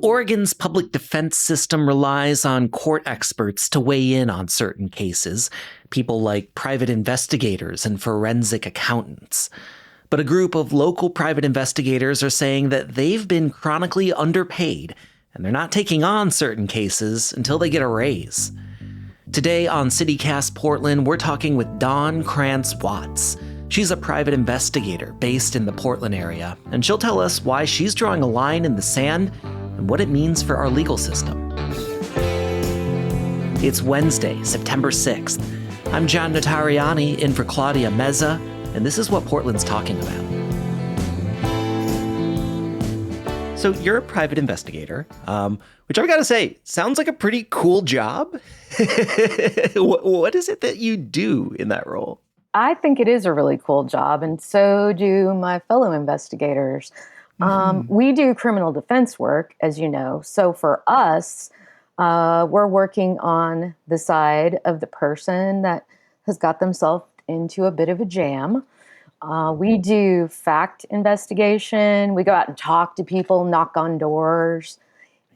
Oregon's public defense system relies on court experts to weigh in on certain cases, people like private investigators and forensic accountants. But a group of local private investigators are saying that they've been chronically underpaid, and they're not taking on certain cases until they get a raise. Today on CityCast Portland, we're talking with Dawn Krantz-Watts. She's a private investigator based in the Portland area, and she'll tell us why she's drawing a line in the sand and what it means for our legal system. It's Wednesday, September 6th. I'm John Notarianni, in for Claudia Meza, and this is what Portland's talking about. So you're a private investigator, which I've got to say, sounds like a pretty cool job. What is it that you do in that role? I think it is a really cool job, and so do my fellow investigators. We do criminal defense work, as you know. So for us, we're working on the side of the person that has got themselves into a bit of a jam. We do fact investigation. We go out and talk to people, knock on doors,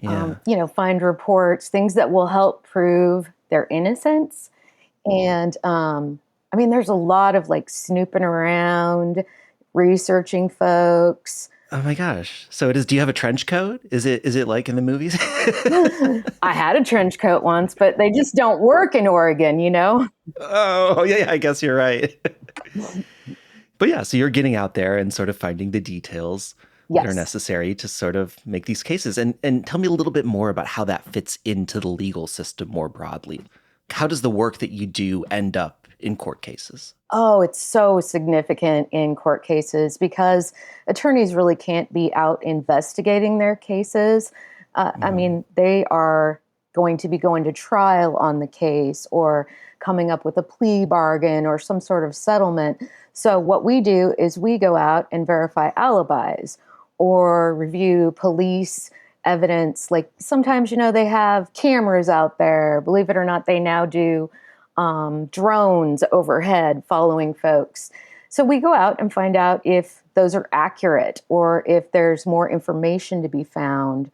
find reports, things that will help prove their innocence. And there's a lot of snooping around, researching folks. Oh my gosh. So it is, do you have a trench coat? Is it like in the movies? I had a trench coat once, but they just don't work in Oregon, you know? Oh, yeah, I guess you're right. But yeah, so you're getting out there and sort of finding the details that are necessary to sort of make these cases. And tell me a little bit more about how that fits into the legal system more broadly. How does the work that you do end up in court cases? Oh, it's so significant in court cases because attorneys really can't be out investigating their cases. They are going to be going to trial on the case or coming up with a plea bargain or some sort of settlement. So what we do is we go out and verify alibis or review police evidence. Like sometimes, they have cameras out there. Believe it or not, they now do drones overhead following folks. So we go out and find out if those are accurate or if there's more information to be found.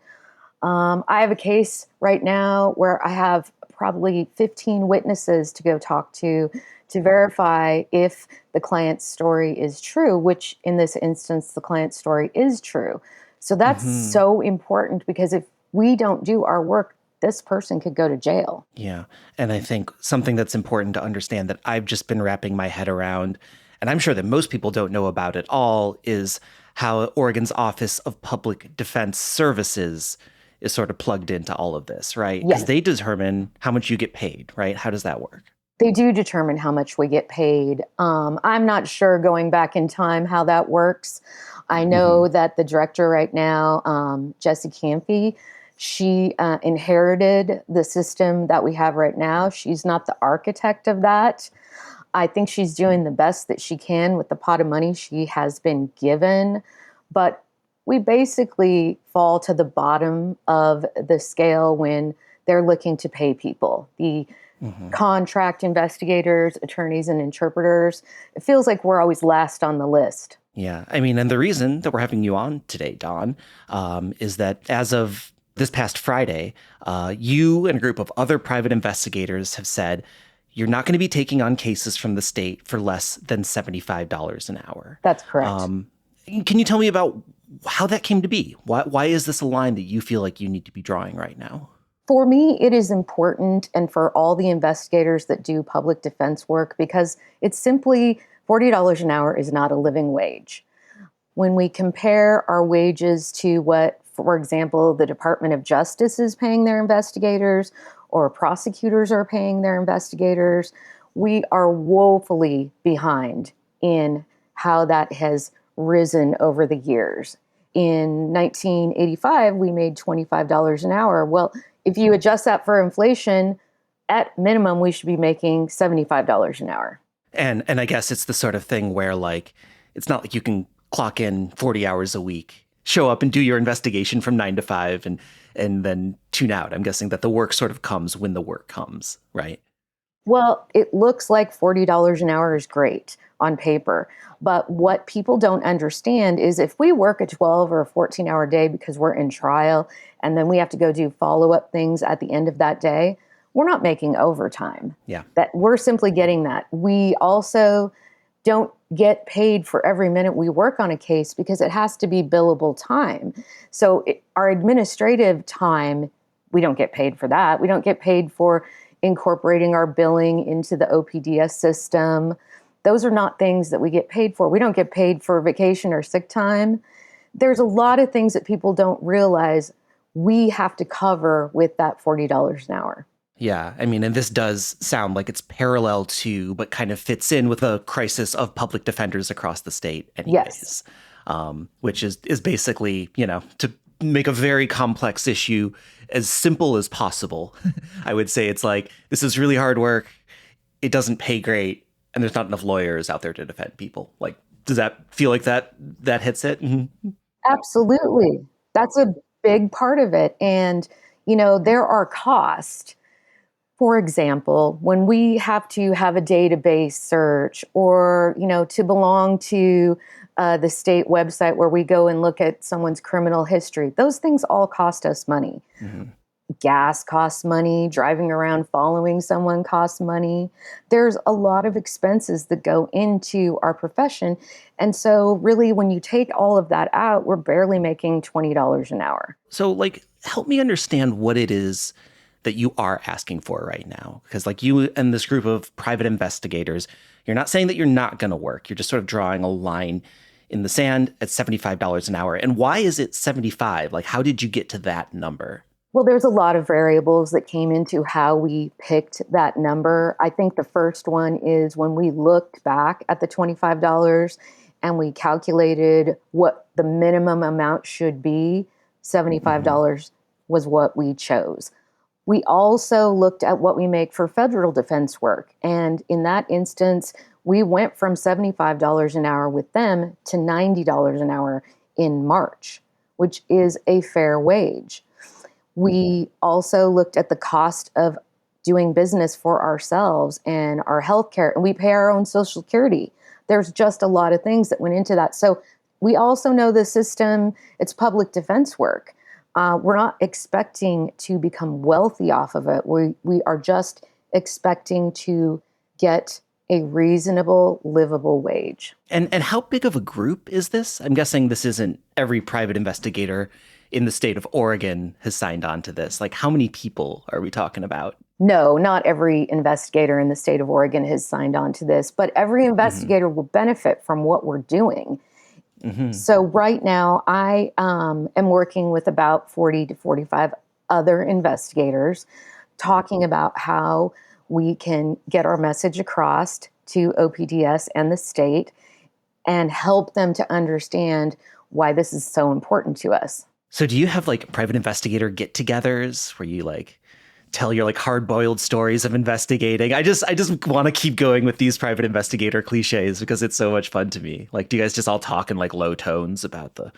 I have a case right now where I have probably 15 witnesses to go talk to verify if the client's story is true, which in this instance, the client's story is true. So that's so important because if we don't do our work, this person could go to jail. Yeah. And I think something that's important to understand that I've just been wrapping my head around, and I'm sure that most people don't know about at all, is how Oregon's Office of Public Defense Services is sort of plugged into all of this, right? Because they determine how much you get paid, right? How does that work? They do determine how much we get paid. I'm not sure going back in time how that works. I know that the director right now, Jessie Campy, she inherited the system that we have right now. She's not the architect of that. I think she's doing the best that she can with the pot of money she has been given. But we basically fall to the bottom of the scale when they're looking to pay people. The contract investigators, attorneys, and interpreters, it feels like we're always last on the list. Yeah. And the reason that we're having you on today, Dawn, is that as of this past Friday, you and a group of other private investigators have said you're not going to be taking on cases from the state for less than $75 an hour. That's correct. Can you tell me about how that came to be? Why is this a line that you feel like you need to be drawing right now? For me, it is important, and for all the investigators that do public defense work, because it's simply $40 an hour is not a living wage. When we compare our wages to what, for example, the Department of Justice is paying their investigators or prosecutors are paying their investigators, we are woefully behind in how that has risen over the years. In 1985, we made $25 an hour. Well, if you adjust that for inflation, at minimum, we should be making $75 an hour. And I guess it's the sort of thing where it's not like you can clock in 40 hours a week, show up and do your investigation from 9 to 5 and then tune out. I'm guessing that the work sort of comes when the work comes, right? Well, it looks like $40 an hour is great on paper. But what people don't understand is if we work a 12 or a 14-hour day because we're in trial and then we have to go do follow up things at the end of that day, we're not making overtime. Yeah. That we're simply getting that. We also don't get paid for every minute we work on a case because it has to be billable time. So our administrative time, we don't get paid for that. We don't get paid for incorporating our billing into the OPDS system. Those are not things that we get paid for. We don't get paid for vacation or sick time. There's a lot of things that people don't realize we have to cover with that $40 an hour. Yeah, I mean, and this does sound like it's parallel to, but kind of fits in with a crisis of public defenders across the state, Yes. anyways. Which is basically, to make a very complex issue as simple as possible. I would say it's like, this is really hard work. It doesn't pay great, and there's not enough lawyers out there to defend people. Like, does that feel like that hits it? Mm-hmm. Absolutely. That's a big part of it. And, there are costs. For example, when we have to have a database search or, to belong to the state website where we go and look at someone's criminal history, those things all cost us money. Mm-hmm. Gas costs money, driving around following someone costs money. There's a lot of expenses that go into our profession. And so really when you take all of that out, we're barely making $20 an hour. So like, help me understand what it is that you are asking for right now. Because like you and this group of private investigators, you're not saying that you're not going to work. You're just sort of drawing a line in the sand at $75 an hour. And why is it 75? Like, how did you get to that number? Well, there's a lot of variables that came into how we picked that number. I think the first one is when we looked back at the $25 and we calculated what the minimum amount should be, $75 was what we chose. We also looked at what we make for federal defense work. And in that instance, we went from $75 an hour with them to $90 an hour in March, which is a fair wage. We also looked at the cost of doing business for ourselves and our healthcare, and we pay our own Social Security. There's just a lot of things that went into that. So we also know the system, it's public defense work. We're not expecting to become wealthy off of it. We are just expecting to get a reasonable, livable wage. And how big of a group is this? I'm guessing this isn't every private investigator in the state of Oregon has signed on to this. Like, how many people are we talking about? No, not every investigator in the state of Oregon has signed on to this, but every investigator will benefit from what we're doing. So right now, I am working with about 40 to 45 other investigators talking about how we can get our message across to OPDS and the state and help them to understand why this is so important to us. So do you have like private investigator get-togethers where you like tell your like hard-boiled stories of investigating? I just want to keep going with these private investigator cliches because it's so much fun to me. Like, do you guys just all talk in like low tones about the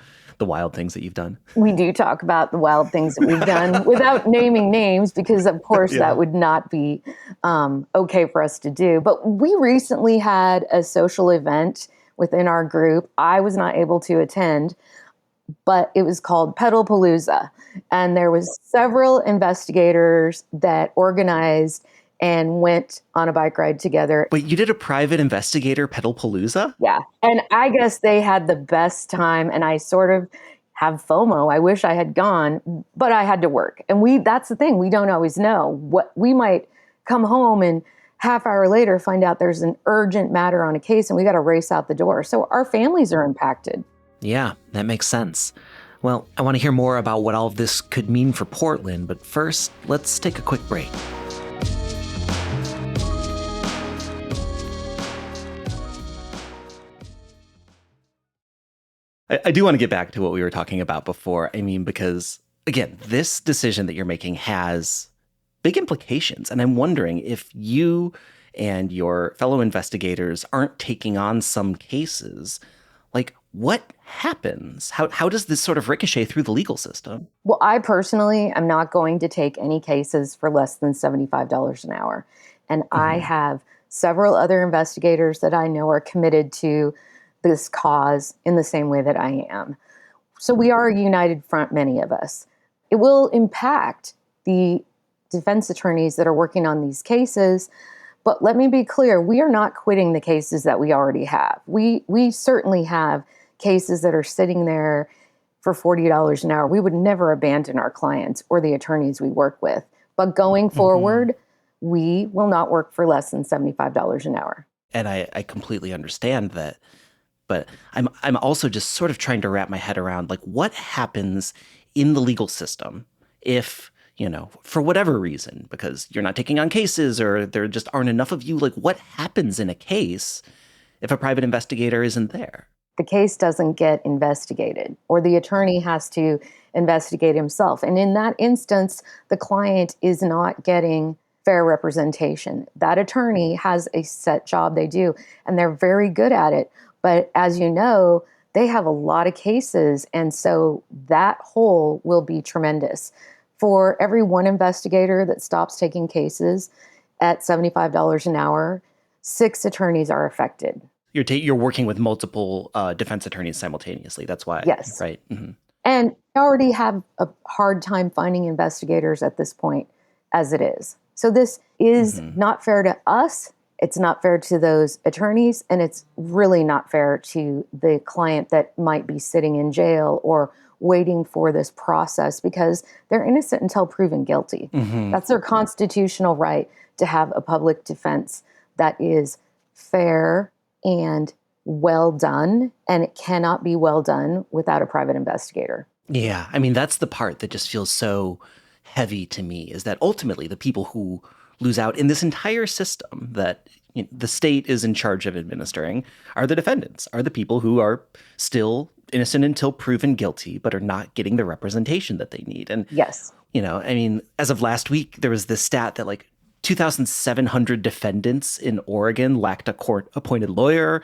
wild things that you've done? We do talk about the wild things that we've done without naming names because, of course, that would not be okay for us to do. But we recently had a social event within our group. I was not able to attend, but it was called Pedalpalooza. And there was several investigators that organized and went on a bike ride together. Wait, you did a private investigator Pedalpalooza? Yeah. And I guess they had the best time. And I sort of have FOMO. I wish I had gone, but I had to work. And that's the thing. We don't always know what we might come home and half hour later find out there's an urgent matter on a case and we got to race out the door. So our families are impacted. Yeah, that makes sense. Well, I want to hear more about what all of this could mean for Portland, but first, let's take a quick break. I do want to get back to what we were talking about before. I mean, because, again, this decision that you're making has big implications. And I'm wondering if you and your fellow investigators aren't taking on some cases, like, what happens? How does this sort of ricochet through the legal system? Well, I personally am not going to take any cases for less than $75 an hour. And I have several other investigators that I know are committed to this cause in the same way that I am. So we are a united front, many of us. It will impact the defense attorneys that are working on these cases. But let me be clear, we are not quitting the cases that we already have. We certainly have cases that are sitting there for $40 an hour. We would never abandon our clients or the attorneys we work with. But going forward, we will not work for less than $75 an hour. And I completely understand that. But I'm also just sort of trying to wrap my head around, like, what happens in the legal system if, for whatever reason, because you're not taking on cases or there just aren't enough of you, like, what happens in a case if a private investigator isn't there? The case doesn't get investigated, or the attorney has to investigate himself. And in that instance, the client is not getting fair representation. That attorney has a set job they do, and they're very good at it. But as you know, they have a lot of cases, and so that hole will be tremendous. For every one investigator that stops taking cases at $75 an hour, 6 attorneys are affected. You're working with multiple defense attorneys simultaneously. That's why. Yes. Right. Mm-hmm. And I already have a hard time finding investigators at this point as it is. So this is not fair to us. It's not fair to those attorneys, and it's really not fair to the client that might be sitting in jail or waiting for this process because they're innocent until proven guilty. That's their constitutional right to have a public defense that is fair and well done, and it cannot be well done without a private investigator. Yeah, I mean, that's the part that just feels so heavy to me, is that ultimately the people who lose out in this entire system that the state is in charge of administering are the defendants, are the people who are still innocent until proven guilty, but are not getting the representation that they need. And, yes, I mean, as of last week, there was this stat that like 2,700 defendants in Oregon lacked a court-appointed lawyer,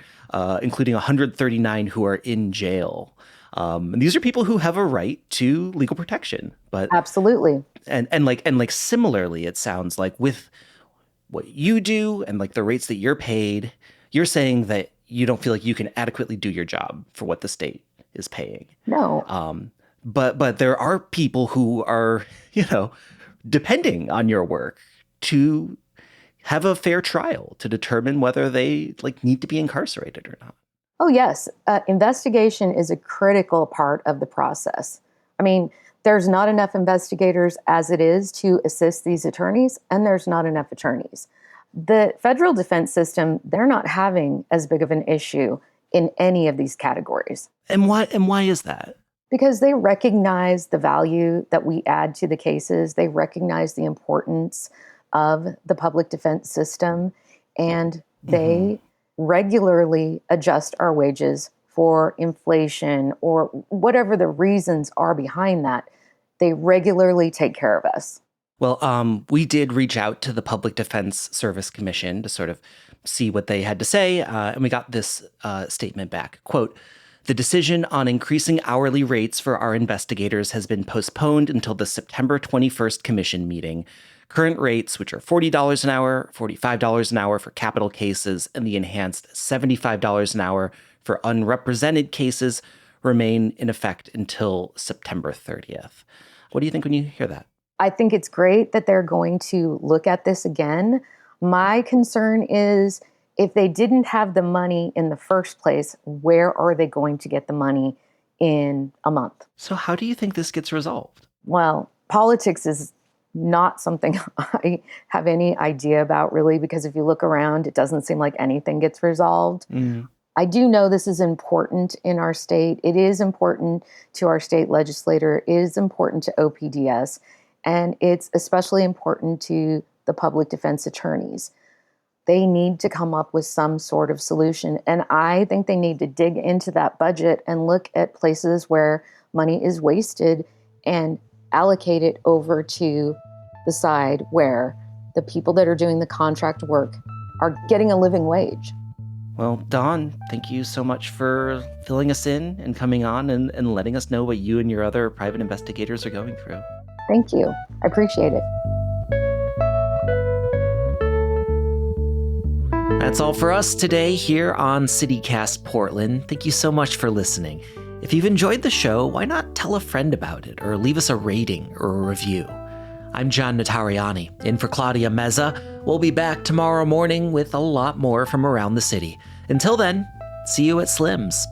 including 139 who are in jail. And these are people who have a right to legal protection, but absolutely. And like similarly, it sounds like with what you do and like the rates that you're paid, you're saying that you don't feel like you can adequately do your job for what the state is paying. No. But there are people who are, depending on your work to have a fair trial to determine whether they like need to be incarcerated or not. Oh, yes. Investigation is a critical part of the process. I mean, there's not enough investigators as it is to assist these attorneys, and there's not enough attorneys. The federal defense system, they're not having as big of an issue in any of these categories. And why is that? Because they recognize the value that we add to the cases. They recognize the importance of the public defense system, and they regularly adjust our wages for inflation or whatever the reasons are behind that. They regularly take care of us. Well, we did reach out to the Public Defense Service Commission to sort of see what they had to say, and we got this statement back. Quote, "The decision on increasing hourly rates for our investigators has been postponed until the September 21st commission meeting. Current rates, which are $40 an hour, $45 an hour for capital cases, and the enhanced $75 an hour for unrepresented cases, remain in effect until September 30th. What do you think when you hear that? I think it's great that they're going to look at this again. My concern is if they didn't have the money in the first place, where are they going to get the money in a month? So how do you think this gets resolved? Well, politics is not something I have any idea about, really, because if you look around, it doesn't seem like anything gets resolved. I do know this is important in our state. It is important to our state legislator. It is important to OPDS. And it's especially important to the public defense attorneys. They need to come up with some sort of solution. And I think they need to dig into that budget and look at places where money is wasted and allocate it over to the side where the people that are doing the contract work are getting a living wage. Well, Dawn, thank you so much for filling us in and coming on and letting us know what you and your other private investigators are going through. Thank you. I appreciate it. That's all for us today here on CityCast Portland. Thank you so much for listening. If you've enjoyed the show, why not tell a friend about it or leave us a rating or a review? I'm John Notarianni, in for Claudia Meza. We'll be back tomorrow morning with a lot more from around the city. Until then, see you at Slim's.